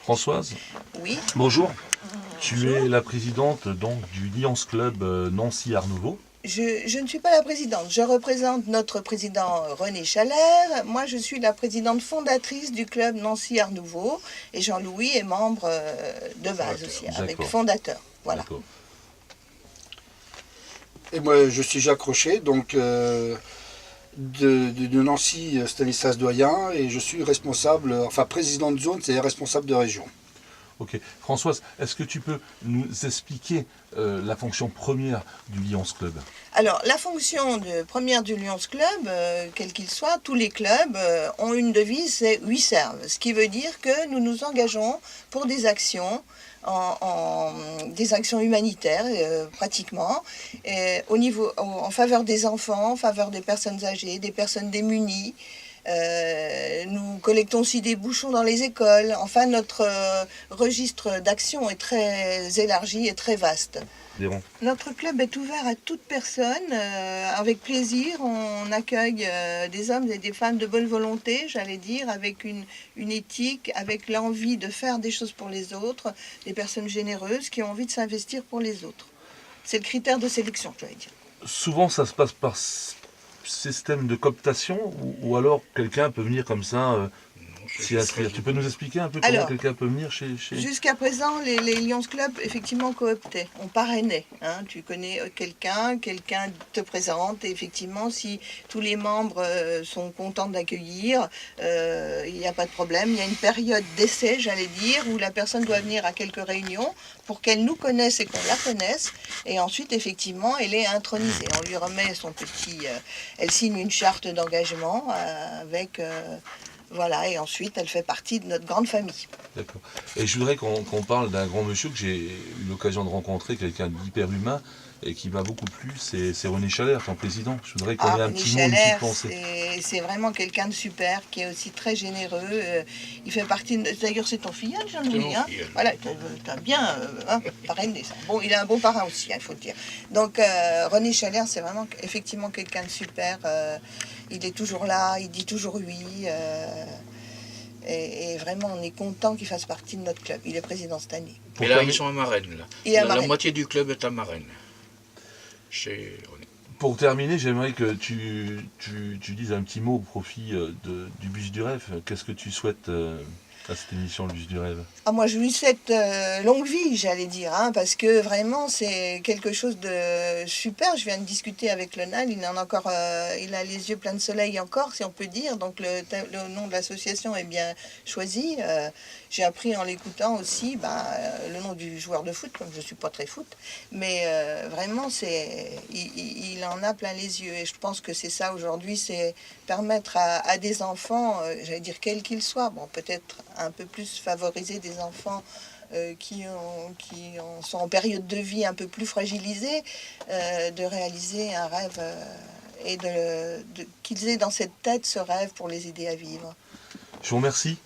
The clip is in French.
Françoise, Oui, bonjour. Tu bonjour. es la présidente donc du Lions Club Nancy Art Nouveau. Je ne suis pas la présidente. Je représente notre président René Chalère. Moi, je suis la présidente fondatrice du club Nancy Art Nouveau. Et Jean-Louis est membre de base aussi, avec D'accord, fondateur. Voilà. d'accord. Et moi, je suis Jacques Rocher, donc de Nancy Stanislas Doyen, et je suis responsable, enfin président de zone, c'est-à-dire responsable de région. Ok. Françoise, est-ce que tu peux nous expliquer la fonction première du Lions Club? Alors, la fonction de première du Lions Club, quel qu'il soit, tous les clubs ont une devise, c'est We Serve. Ce qui veut dire que nous nous engageons pour des actions, des actions humanitaires pratiquement, en faveur des enfants, en faveur des personnes âgées, des personnes démunies. Nous collectons aussi des bouchons dans les écoles. Enfin, notre registre d'action est très élargi et très vaste. Notre club est ouvert à toute personne, avec plaisir. On accueille des hommes et des femmes de bonne volonté, j'allais dire, avec une éthique, avec l'envie de faire des choses pour les autres, des personnes généreuses qui ont envie de s'investir pour les autres. C'est le critère de sélection, j'allais dire. Souvent, ça se passe par système de cooptation ou alors quelqu'un peut venir comme ça s'y inscrire. Tu peux nous expliquer un peu comment Alors, quelqu'un peut venir chez... Jusqu'à présent, les Lions Club, effectivement, cooptaient. On parrainait. Hein. Tu connais quelqu'un te présente, et effectivement, si tous les membres sont contents d'accueillir, il n'y a pas de problème. Il y a une période d'essai, j'allais dire, où la personne doit venir à quelques réunions pour qu'elle nous connaisse et qu'on la connaisse. Et ensuite, effectivement, elle est intronisée. On lui remet son petit... elle signe une charte d'engagement avec... voilà, et ensuite, elle fait partie de notre grande famille. D'accord. Et je voudrais qu'on parle d'un grand monsieur que j'ai eu l'occasion de rencontrer, quelqu'un d'hyper humain et qui m'a beaucoup plu, c'est René Chalère, ton président. Je voudrais qu'on ait un René petit mot, une Chalère, petite pensée. c'est vraiment quelqu'un de super, qui est aussi très généreux. Il fait partie d'ailleurs, c'est ton filleul, Jean-Louis. Hein, voilà, t'as bien parrainé ça. Bon, il a un bon parrain aussi, il faut le dire. Donc, René Chalère, c'est vraiment effectivement quelqu'un de super. Il est toujours là, il dit toujours oui. Et vraiment, on est content qu'il fasse partie de notre club. Il est président cette année. Et là, ils sont à Marennes. Là. La moitié du club est à Marennes. Chez René. Pour terminer, j'aimerais que tu dises un petit mot au profit du Bus du Rêve. Qu'est-ce que tu souhaites à cette émission, le Bus du Rêve? Moi, je lui souhaite longue vie, j'allais dire, hein, parce que vraiment, c'est quelque chose de super. Je viens de discuter avec Lionel, il a les yeux pleins de soleil encore, si on peut dire. Donc, le nom de l'association est bien choisi. J'ai appris en l'écoutant aussi le nom du joueur de foot, comme je ne suis pas très foot. Mais vraiment, il en a plein les yeux. Et je pense que c'est ça aujourd'hui, c'est permettre à des enfants, j'allais dire quels qu'ils soient, bon, peut-être un peu plus favoriser des enfants qui sont en période de vie un peu plus fragilisée, de réaliser un rêve et qu'ils aient dans cette tête ce rêve pour les aider à vivre. Je vous remercie.